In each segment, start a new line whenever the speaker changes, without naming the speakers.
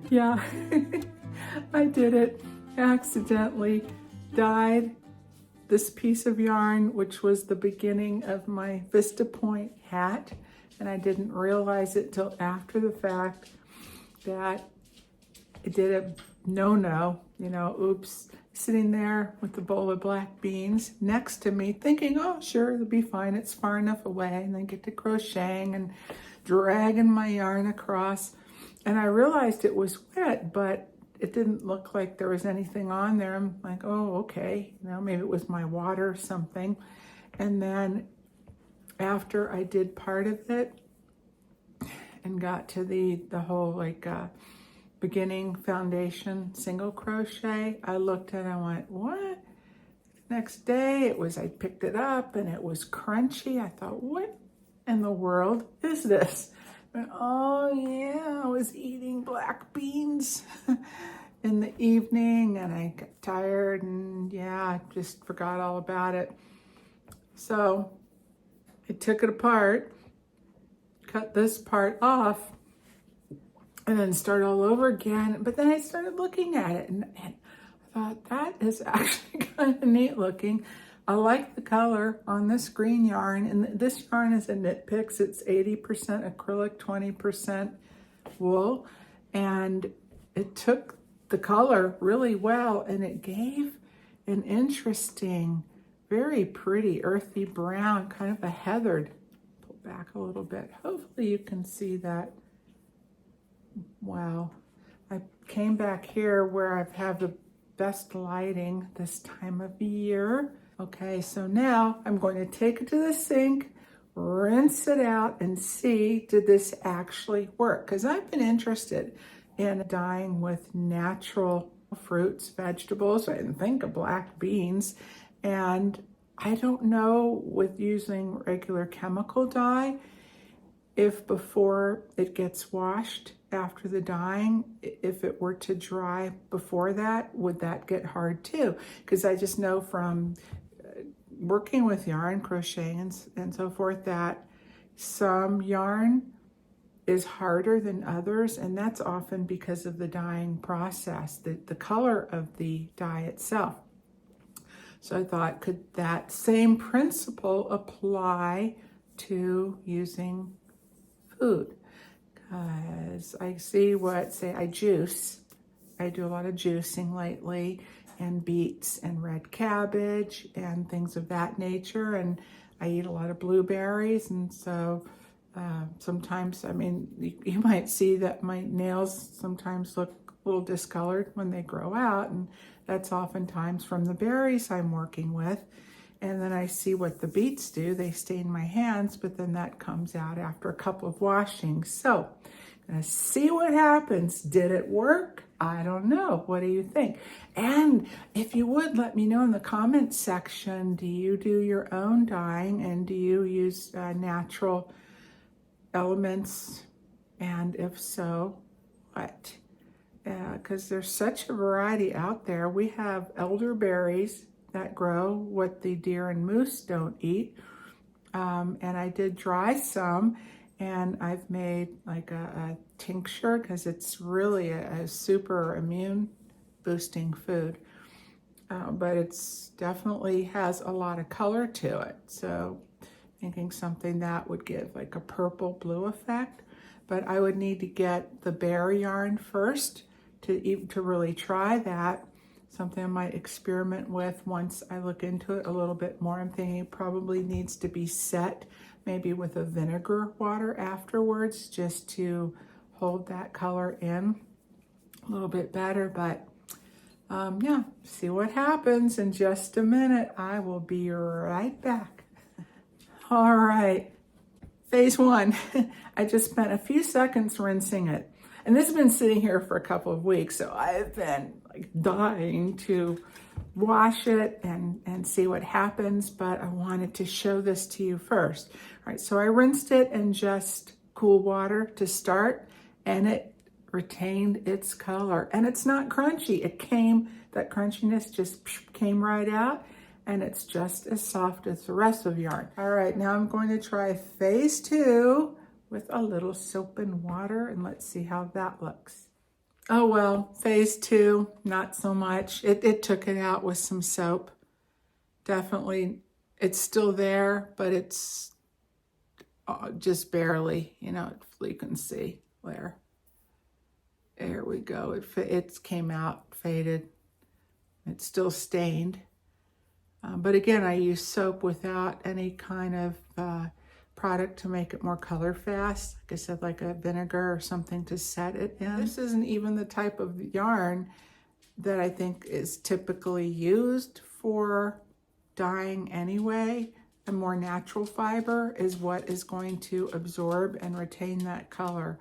Yeah, I did it. Accidentally dyed this piece of yarn, which was the beginning of my Vista Point hat. And I didn't realize it till after the fact that I did a no-no, oops, sitting there with the bowl of black beans next to me thinking, oh, sure, it'll be fine. It's far enough away. And then get to crocheting and dragging my yarn across. And I realized it was wet, but it didn't look like there was anything on there. I'm like, oh, okay. Maybe it was my water or something. And then after I did part of it and got to the whole beginning foundation single crochet, I looked at it and I went, what? Next day I picked it up and it was crunchy. I thought, what in the world is this? And, oh yeah, I was eating black beans in the evening and I got tired and yeah, I just forgot all about it. So I took it apart, cut this part off, and then start all over again. But then I started looking at it and I thought, that is actually kind of neat looking. I like the color on this green yarn, and this yarn is a Knit Picks. It's 80% acrylic, 20% wool, and it took the color really well, and it gave an interesting, very pretty earthy brown, kind of a heathered. Pull back a little bit. Hopefully you can see that. Wow. I came back here where I have the best lighting this time of year. Okay, so now I'm going to take it to the sink, rinse it out, and see, did this actually work? Because I've been interested in dyeing with natural fruits, vegetables. I didn't think of black beans. And I don't know with using regular chemical dye, if before it gets washed after the dyeing, if it were to dry before that, would that get hard too? Because I just know from working with yarn, crocheting and so forth, that some yarn is harder than others, and that's often because of the dyeing process, the color of the dye itself. So I thought, could that same principle apply to using food? Because I see I juice. I do a lot of juicing lately, and beets and red cabbage and things of that nature. And I eat a lot of blueberries. And so sometimes, you might see that my nails sometimes look a little discolored when they grow out. And that's oftentimes from the berries I'm working with. And then I see what the beets do. They stain my hands, but then that comes out after a couple of washings. So I'm gonna see what happens. Did it work? I don't know. What do you think? And if you would, let me know in the comments section, do you do your own dyeing, and do you use natural elements? And if so, what? Because there's such a variety out there. We have elderberries that grow what the deer and moose don't eat. And I did dry some, and I've made like a tincture, because it's really a super immune boosting food. But it's definitely has a lot of color to it. So thinking something that would give like a purple blue effect. But I would need to get the bear yarn first to really try that. Something I might experiment with once I look into it a little bit more. I'm thinking it probably needs to be set maybe with a vinegar water afterwards, just to hold that color in a little bit better. But yeah, see what happens in just a minute. I will be right back. All right, phase one. I just spent a few seconds rinsing it. And this has been sitting here for a couple of weeks, so I've been like dying to wash it and see what happens, but I wanted to show this to you first. All right, so I rinsed it in just cool water to start, and it retained its color. And it's not crunchy. That crunchiness just came right out, and it's just as soft as the rest of the yarn. All right, now I'm going to try phase two with a little soap and water, and let's see how that looks. Oh well, phase 2, not so much. It took it out with some soap. Definitely, it's still there, but it's just barely, you know, you can see there. There we go. It came out faded. It's still stained. But again, I use soap without any kind of product to make it more color fast. Like I said, like a vinegar or something to set it in. This isn't even the type of yarn that I think is typically used for dyeing anyway. A more natural fiber is what is going to absorb and retain that color.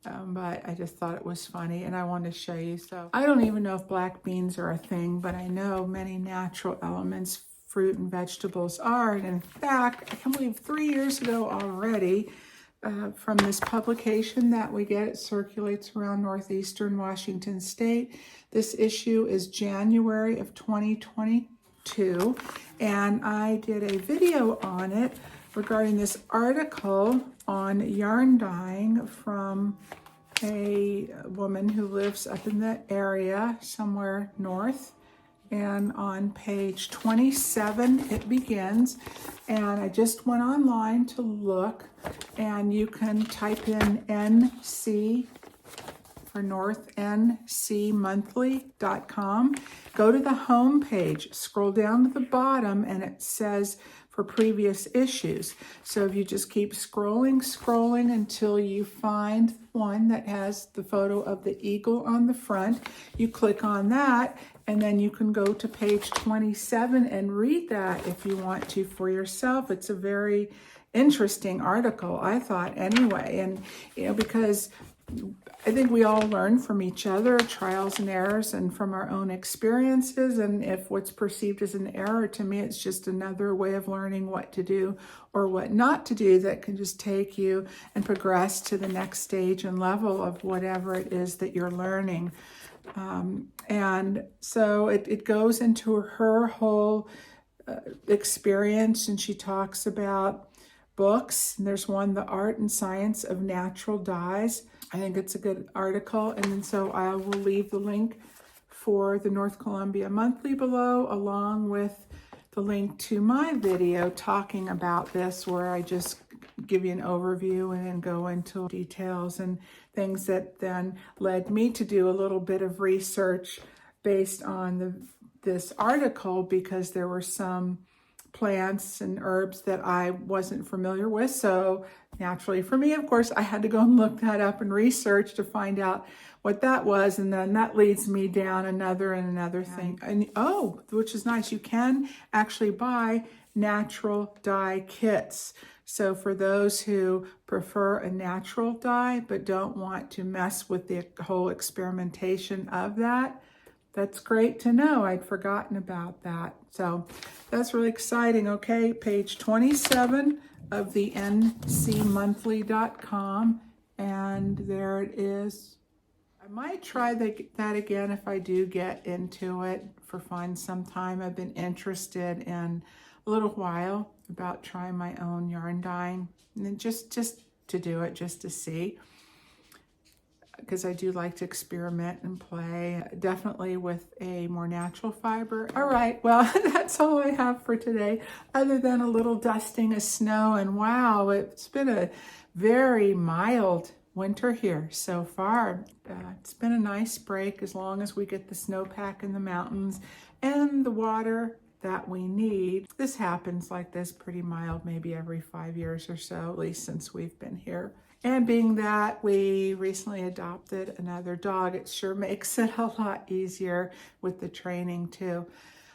But I just thought it was funny and I wanted to show you. So I don't even know if black beans are a thing, but I know many natural elements, fruit and vegetables are. And in fact, I can't believe 3 years ago already, from this publication that we get, it circulates around northeastern Washington state. This issue is January of 2022, and I did a video on it regarding this article on yarn dyeing from a woman who lives up in the area somewhere north. And on page 27 it begins, and I just went online to look, and you can type in NC for North, ncmonthly.com. Go to the home page, scroll down to the bottom, and it says for previous issues. So if you just keep scrolling until you find one that has the photo of the eagle on the front, you click on that, and then you can go to page 27 and read that if you want to for yourself. It's a very interesting article, I thought, anyway. And, you know, because I think we all learn from each other, trials and errors, and from our own experiences. And if what's perceived as an error, to me, it's just another way of learning what to do or what not to do that can just take you and progress to the next stage and level of whatever it is that you're learning. And so it goes into her whole experience, and she talks about books. And there's one, The Art and Science of Natural Dyes. I think it's a good article. And then so I will leave the link for the North Columbia Monthly below, along with the link to my video talking about this, where I just give you an overview and then go into details and things that then led me to do a little bit of research based on this article, because there were some plants and herbs that I wasn't familiar with. So naturally for me, of course, I had to go and look that up and research to find out what that was. And then that leads me down another thing. And which is nice. You can actually buy natural dye kits. So for those who prefer a natural dye but don't want to mess with the whole experimentation of that, that's great to know. I'd forgotten about that. So that's really exciting. Okay, page 27 of the ncmonthly.com, and there it is. I might try that again if I do get into it for fun sometime. I've been interested in a little while about trying my own yarn dyeing, and then just to do it, just to see, because I do like to experiment and play, definitely with a more natural fiber. All right, well, that's all I have for today, other than a little dusting of snow. And wow, it's been a very mild winter here so far. It's been a nice break, as long as we get the snowpack in the mountains and the water that we need. This happens like this pretty mild, maybe every 5 years or so, at least since we've been here. And being that we recently adopted another dog, it sure makes it a lot easier with the training too.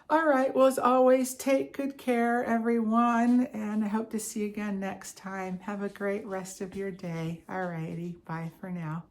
All right, well, as always, take good care, everyone, and I hope to see you again next time. Have a great rest of your day. All righty, bye for now.